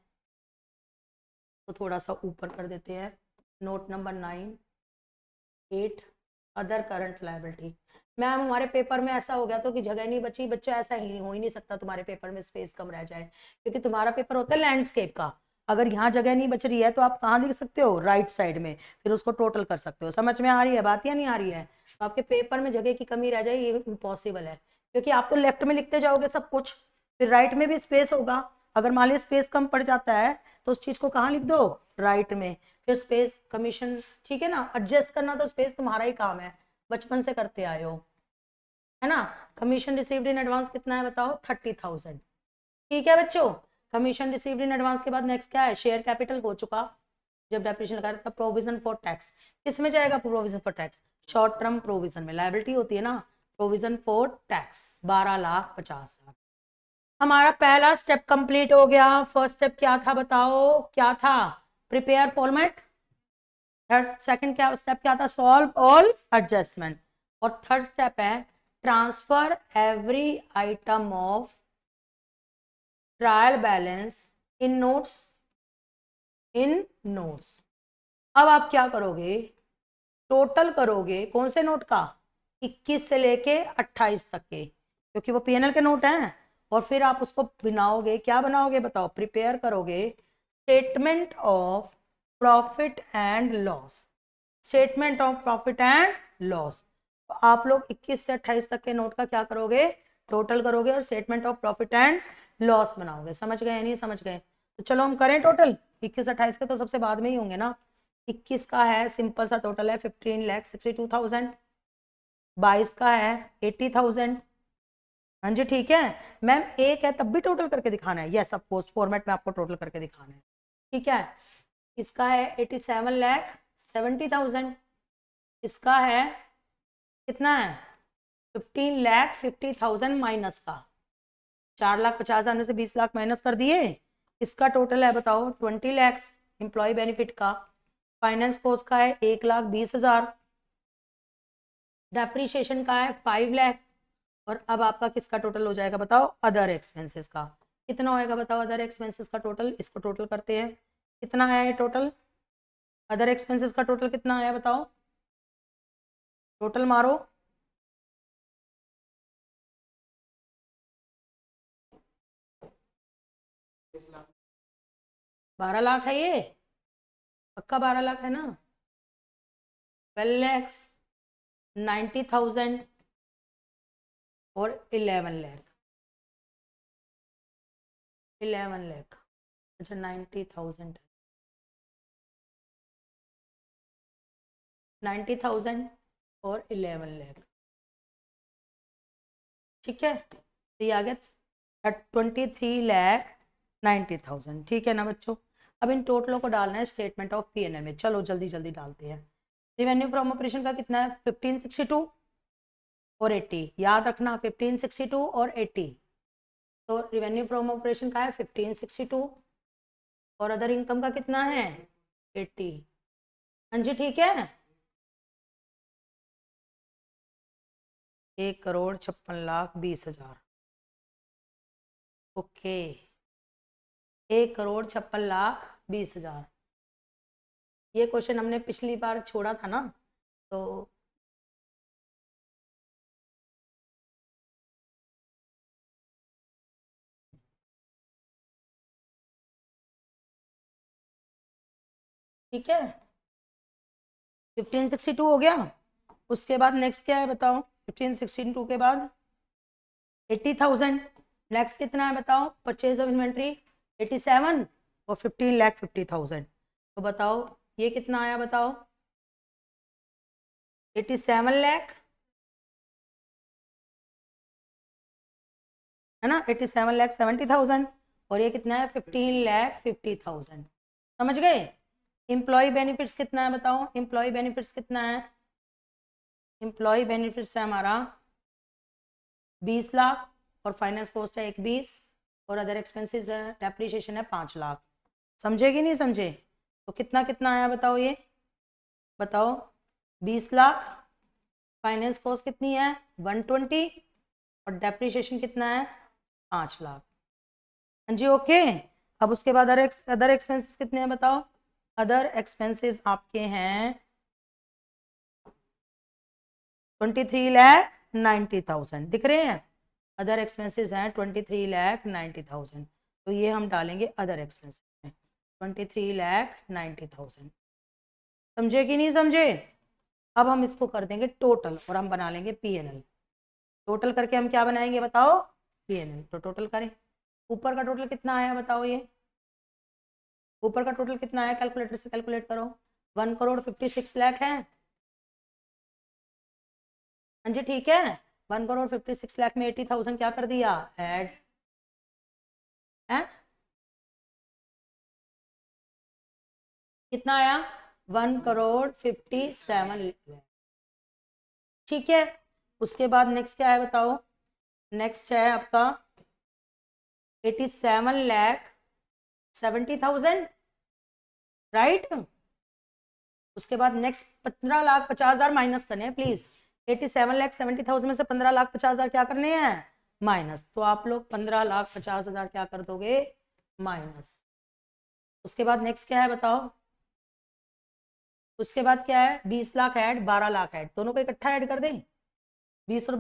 तो थोड़ा सा ऊपर कर देते हैं, note number 9, 8 other current liability. Ma'am हमारे पेपर में ऐसा हो गया तो कि जगह नहीं बची, बच्चा ऐसा ही हो ही नहीं सकता, तुम्हारे पेपर में स्पेस कम रह जाए, क्योंकि तुम्हारा पेपर होता है लैंडस्केप का। अगर यहाँ जगह नहीं बच रही है तो आप कहाँ लिख सकते हो, राइट साइड में, फिर उसको टोटल कर सकते हो। समझ में आ रही है बात या नहीं आ रही है, तो आपके पेपर में जगह की कमी रह जाए ये इम्पॉसिबल है, क्योंकि आप तो लेफ्ट में लिखते जाओगे सब कुछ, फिर राइट में भी स्पेस होगा, अगर मान लीजिए स्पेस कम पड़ जाता है तो उस चीज को कहाँ लिख दो, राइट में, फिर स्पेस कमीशन, ठीक है ना, एडजस्ट करना तो स्पेस तुम्हारा ही काम है, बचपन से करते आए हो, है ना। कमीशन रिसीव्ड इन एडवांस कितना है बताओ, 30,000। ठीक है बच्चों, कमीशन रिसीव्ड इन एडवांस के बाद नेक्स्ट क्या है, शेयर कैपिटल हो चुका, जब डेप्रिसिएशन लगा था। प्रोविजन फॉर टैक्स किस में जाएगा, provision for tax short term provision में, लायबिलिटी होती है ना, प्रोविजन फॉर टैक्स 12,50,000। हमारा पहला स्टेप कंप्लीट हो गया। फर्स्ट स्टेप क्या था बताओ, क्या था, प्रिपेयर फॉर्मेट। सेकंड क्या स्टेप क्या था, सॉल्व ऑल एडजस्टमेंट। और थर्ड स्टेप है transfer every item of trial balance in notes, in notes. अब आप क्या करोगे, टोटल करोगे कौन से नोट का, 21 से लेके 28 तक के, क्योंकि वो पीएनएल के नोट हैं, और फिर आप उसको बनाओगे, क्या बनाओगे बताओ, प्रिपेयर करोगे statement of profit and loss, statement of profit and loss. तो आप लोग 21 से 28 तक के नोट का क्या करोगे, टोटल करोगे और statement of profit and loss बनाओगे। समझ गए नहीं समझ गए? तो चलो हम करें टोटल। 21-28 के तो सबसे बाद में ही होंगे ना। 21 का है सिंपल सा टोटल है 15,62,000। 22 का है 80,000। हाँ जी ठीक है मैम, एक है तब भी टोटल करके दिखाना है? यस ऑफ कोर्स, फॉर्मेट में आपको टोटल करके दिखाना है। ठीक है, इसका है 87,70,000। इसका है कितना है 15,50,000 माइनस का 4,50,000 में से 20 लाख माइनस कर दिए। इसका टोटल है बताओ 20 लाख एम्प्लॉय बेनिफिट का। फाइनेंस कॉस्ट का है 1,20,000। डेप्रीशिएशन का है 5 लाख। और अब आपका किसका टोटल हो जाएगा बताओ, अदर एक्सपेंसेस का। कितना होएगा बताओ अदर एक्सपेंसेस का टोटल? इसको टोटल करते हैं, कितना है ये टोटल? अदर एक्सपेंसेस का टोटल कितना आया बताओ, टोटल मारो। लाख 12 लाख है ये, पक्का 12 लाख है ना? 12,90,000 और 11 लाख। 11 लाख, अच्छा 90,000, 90,000 और 11 लाख। ठीक है, तो ये आ गया 23,90,000। ठीक है ना बच्चों? अब इन टोटलों को डालना है स्टेटमेंट ऑफ P&L में। चलो जल्दी जल्दी डालते हैं। रिवेन्यू फ्रॉम ऑपरेशन का कितना है 1562 और 80, याद रखना 1562 और 80। तो रिवेन्यू फ्रॉम ऑपरेशन का है 1562 और अदर इनकम का कितना है 80। हाँ जी ठीक है, 1,56,20,000। ओके, 1,56,20,000। ये क्वेश्चन हमने पिछली बार छोड़ा था ना, तो ठीक है 1562 हो गया। उसके बाद नेक्स्ट क्या है बताओ, 1562 के बाद 80,000। नेक्स्ट कितना है बताओ, परचेज ऑफ इन्वेंट्री 87 और 15,50,000। तो बताओ ये कितना आया बताओ, 87 लाख है ना, 87,70,000 और ये कितना है 15,50,000। समझ गए? एम्प्लॉय बेनिफिट्स कितना है बताओ, एम्प्लॉय बेनिफिट्स कितना है? एम्प्लॉय बेनिफिट्स है हमारा 20 लाख और फाइनेंस कॉस्ट है 1,20 और अदर एक्सपेंसेस है डेप्रीशिएशन है 5 लाख। समझे कि नहीं समझे? तो कितना कितना आया बताओ, ये बताओ 20 लाख, फाइनेंस कॉस्ट कितनी है 120 और डेप्रीशिएशन कितना है 5 लाख। हाँ जी ओके। अब उसके बाद अदर एक्सपेंसेस कितने हैं बताओ, अदर एक्सपेंसेस आपके हैं 23,90,000 दिख रहे हैं। अदर एक्सपेंसेस हैं 23,90,000, तो ये हम डालेंगे अदर एक्सपेंसेस में 23,90,000। समझे कि नहीं समझे? अब हम इसको कर देंगे टोटल और हम बना लेंगे P&L। टोटल करके हम क्या बनाएंगे बताओ, P&L। तो टोटल करें, ऊपर का टोटल कितना आया बताओ, ये ऊपर का टोटल कितना आया, कैलकुलेटर से कैलकुलेट करो। 1,56,00,000 है। हाँ जी ठीक है, 1,56,00,000 में 80,000 क्या कर दिया ऐड है। कितना आया 1,57,00,000। ठीक है, उसके बाद नेक्स्ट क्या है बताओ, नेक्स्ट है आपका 87,70,000 राइट। उसके बाद नेक्स्ट 15,50,000 माइनस करने हैं प्लीज। 87,70,000 में से 15,50,000 क्या करने हैं माइनस। तो आप लोग 15,50,000 क्या कर दोगे माइनस। उसके बाद नेक्स्ट क्या है बताओ, उसके बाद क्या है 20 लाख ऐड 12 लाख ऐड, दोनों को इकट्ठा ऐड कर दें। 20 और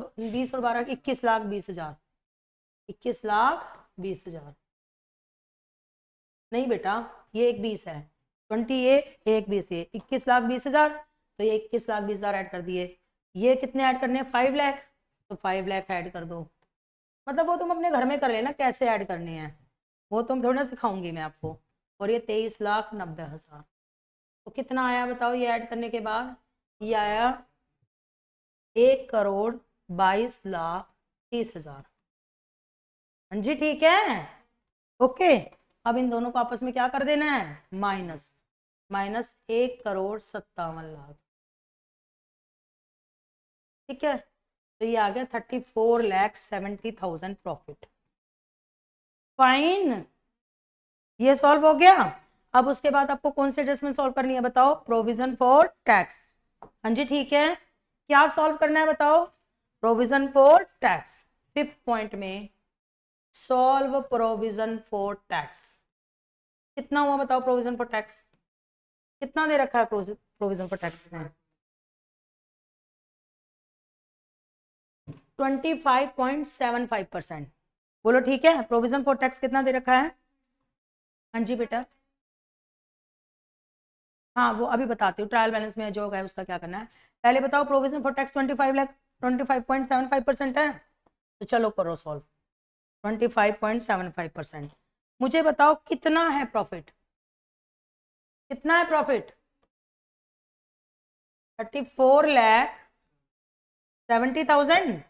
12 21,20,000, 21,20,000। नहीं बेटा, ये एक 20 है 20, ये एक 20, ये 21,20,000। तो ये 21,20,000 ऐड कर दिए। ये कितने ऐड करने हैं, 5 लाख, तो 5 लाख ऐड कर दो। मतलब वो तुम अपने घर में कर लेना कैसे ऐड करने हैं, वो तुम थोड़ा सिखाऊंगी मैं आपको। और ये 23,90,000, तो कितना आया बताओ ये ऐड करने के बाद, ये आया 1,22,30,000। हाँ जी ठीक है, ओके। अब इन दोनों को आपस में क्या कर देना है, माइनस, माइनस 1,57,00,000, ठीक है। तो ये आ गया 34,70,000 प्रॉफिट। फाइन, ये सॉल्व हो गया। अब उसके बाद आपको कौन सी एडजस्टमेंट सॉल्व करनी है बताओ, प्रोविजन फॉर टैक्स। हाँ जी ठीक है, क्या सॉल्व करना है बताओ, provision for tax. 5th point में सॉल्व प्रोविजन फॉर टैक्स। कितना हुआ बताओ प्रोविजन फॉर टैक्स, कितना दे रखा है प्रोविजन फॉर टैक्स में, 25.75%। बोलो ठीक है, प्रोविजन फॉर टैक्स कितना दे रखा है। हाँ जी बेटा, हाँ वो अभी बताती हूँ, ट्रायल बैलेंस में जो होगा उसका क्या करना है। पहले बताओ प्रोविजन फॉर टैक्स 25,75% है, तो चलो करो सॉल्व। 25.75%, मुझे बताओ कितना है प्रॉफिट, कितना है प्रॉफिट, 34,70,000,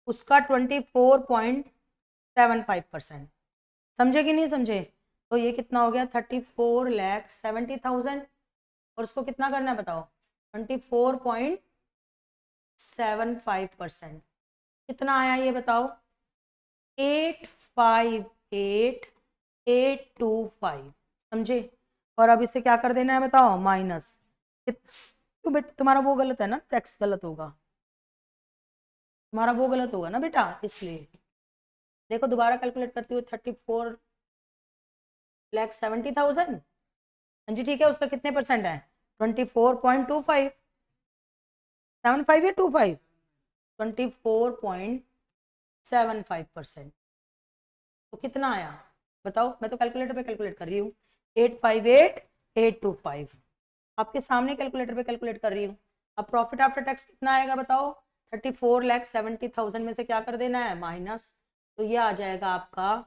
उसका 24.75%। समझे कि नहीं समझे, तो ये कितना हो गया 34,70,000, और उसको कितना करना है बताओ, 24.75%। कितना आया ये बताओ, 858,825। समझे, और अब इसे क्या कर देना है बताओ, माइनस। तो बेटा तुम्हारा वो गलत है ना, टैक्स गलत होगा, तुम्हारा वो गलत होगा ना बेटा, इसलिए देखो दोबारा कैलकुलेट करती हूँ, 34,70,000। हाँ जी ठीक है, उसका कितने परसेंट है, 24.25, 75 या 25, 24.75%। तो कितना आया बताओ, मैं तो कैलकुलेटर पे कैलकुलेट कर रही हूँ, 858,825, आपके सामने कैलकुलेटर पे कैलकुलेट कर रही हूँ। अब प्रॉफिट आफ्टर टैक्स कितना आएगा बताओ, 34,70,000 में से क्या कर देना है, माइनस। तो ये आ जाएगा आपका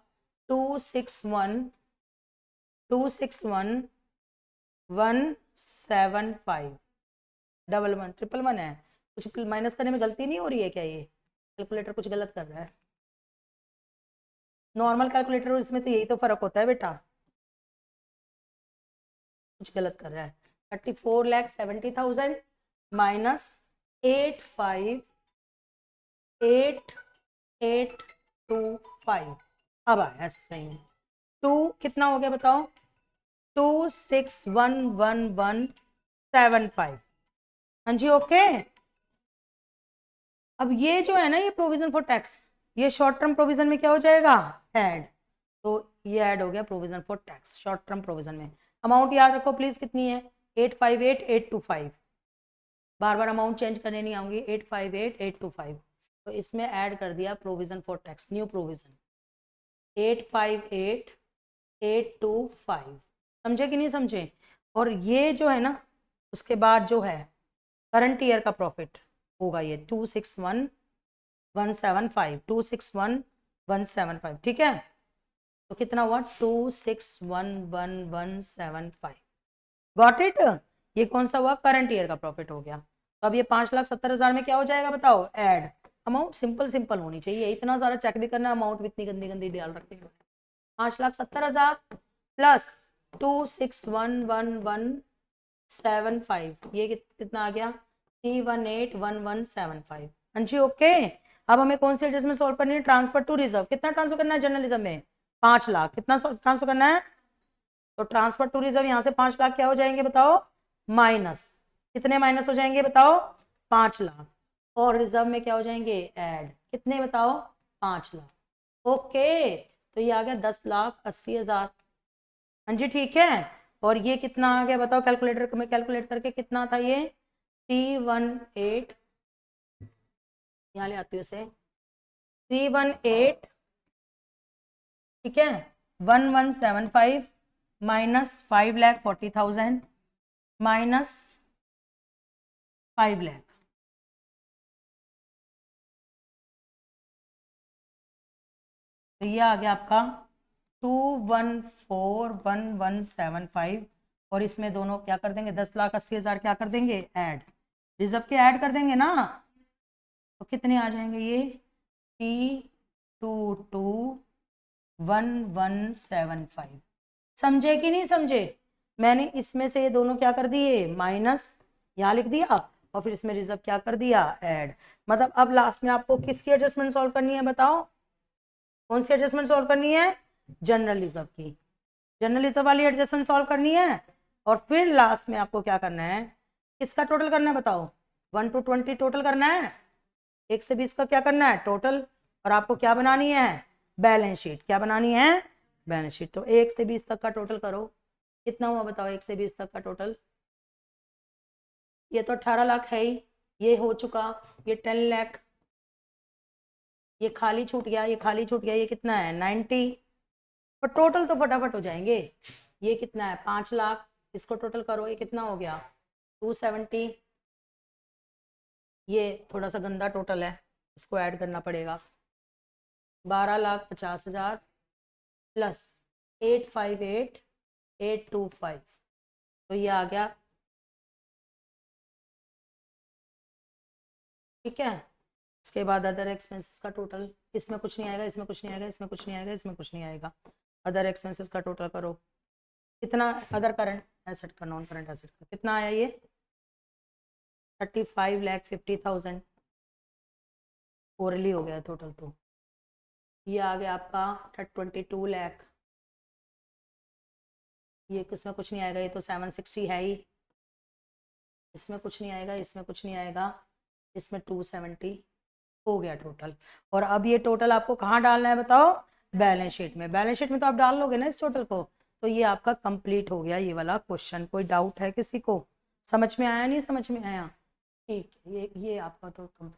261,175, 11,1,1,1 है। कुछ माइनस करने में गलती नहीं हो रही है क्या, ये कैलकुलेटर कुछ गलत कर रहा है, नॉर्मल कैलकुलेटर और इसमें तो यही तो फर्क होता है बेटा, कुछ गलत कर रहा है। 34,70,000 माइनस 858,825, अब आया सही। टू कितना हो गया बताओ, 261,11,175। हाँ जी ओके। अब ये जो है ना, ये प्रोविजन फॉर टैक्स, ये शॉर्ट टर्म प्रोविजन में क्या हो जाएगा, ऐड। तो ये ऐड हो गया provision for tax short term provision में। अमाउंट याद रखो प्लीज कितनी है, 858,825, बार बार अमाउंट चेंज करने नहीं आऊंगी, 858,825। तो इसमें ऐड कर दिया provision for tax, new provision 858,825। समझे कि नहीं समझे। और ये जो है ना, उसके बाद जो है करंट ईयर का प्रॉफिट होगा ये 261,175, 261,175, ठीक है। तो कितना हुआ, 261,1,175, गॉट इट। ये कौन सा हुआ, करंट ईयर का प्रॉफिट हो गया। तो अब ये 5,70,000 में क्या हो जाएगा बताओ, ऐड। अमाउंट सिंपल सिंपल होनी चाहिए, इतना सारा चेक भी करना, अमाउंट भी इतनी गंदी गंदी डाल रखते हैं। 5,70,000 प्लस 261,1,175, ये कितना आ गया, 318,1,175। हाँ जी ओके। अब हमें कौन सी एडजस्टमेंट सॉल्व करनी है, ट्रांसफर टू रिजर्व। कितना ट्रांसफर करना है जर्नलिज्म में, 5 लाख। कितना ट्रांसफर करना है, तो ट्रांसफर टू रिजर्व यहाँ से 5 लाख क्या हो जाएंगे बताओ, माइनस। कितने माइनस हो जाएंगे बताओ, 5 लाख। और रिजर्व में क्या हो जाएंगे, ऐड। कितने बताओ, 5 लाख। ओके, तो ये आ गया 10,80,000। हाँ जी ठीक है। और ये कितना आ गया बताओ, कैलकुलेटर में कैलकुलेट करके कितना था ये, 318, यहाँ ले आती हूँ इसे, 318, ठीक है, 1,175 माइनस 5,40,000 माइनस 5 लाख, तो ये आ गया आपका 2141175 और इसमें दोनों क्या कर देंगे 10,80,000 क्या कर देंगे ऐड, रिजर्व के ऐड कर देंगे ना, तो कितने आ जाएंगे ये T221175। समझे कि नहीं समझे? मैंने इसमें से ये दोनों क्या कर दिए माइनस यहाँ लिख दिया और फिर इसमें रिजर्व क्या कर दिया ऐड। मतलब अब लास्ट में आपको किसकी एडजस्टमेंट सॉल्व करनी है बताओ, कौन सी एडजस्टमेंट सॉल्व करनी है, जनरल रिजर्व की, जनरल रिजर्व वाली एडजस्टमेंट सॉल्व करनी है। और फिर लास्ट में आपको क्या करना है, किसका टोटल करना है बताओ, 1 to 20 टोटल करना है, 1 से 20 का क्या करना है टोटल, और आपको क्या बनानी है बैलेंस शीट, क्या बनानी है बैलेंस शीट। तो 1 से 20 तक का टोटल करो, कितना हुआ बताओ 1 से 20 तक का टोटल, ये तो 18 लाख है ही, ये हो चुका, ये 10 लाख, ये खाली छूट गया, ये खाली छूट गया, ये कितना है 90, पर टोटल तो फटाफट हो जाएंगे। ये कितना है 5 लाख, इसको टोटल करो, ये कितना हो गया 270, ये थोड़ा सा गंदा टोटल है, इसको ऐड करना पड़ेगा, 12,50,000 प्लस 858,825, तो ये आ गया, ठीक है। उसके बाद अदर एक्सपेंसेस का टोटल, इसमें कुछ नहीं आएगा, इसमें कुछ नहीं आएगा, इसमें कुछ नहीं आएगा, इसमें कुछ नहीं आएगा, अदर एक्सपेंसेस का टोटल करो, कितना, अदर करंट एसेट का नॉन करंट एसेट का कितना आया ये 35,50,000, ओरली हो गया टोटल, तो ये आ गया आपका 22 लाख, ये किसमें कुछ नहीं आएगा, ये तो 760 है ही, इसमें कुछ नहीं आएगा, इसमें कुछ नहीं आएगा, इसमें 270 हो गया टोटल। और अब ये टोटल आपको कहाँ डालना है बताओ, बैलेंस शीट में, बैलेंस शीट में तो आप डाल लोगे ना इस टोटल को। तो ये आपका कंप्लीट हो गया ये वाला क्वेश्चन। कोई डाउट है किसी को, समझ में आया नहीं समझ में आया, ठीक है, ये आपका तो कंप्लीट।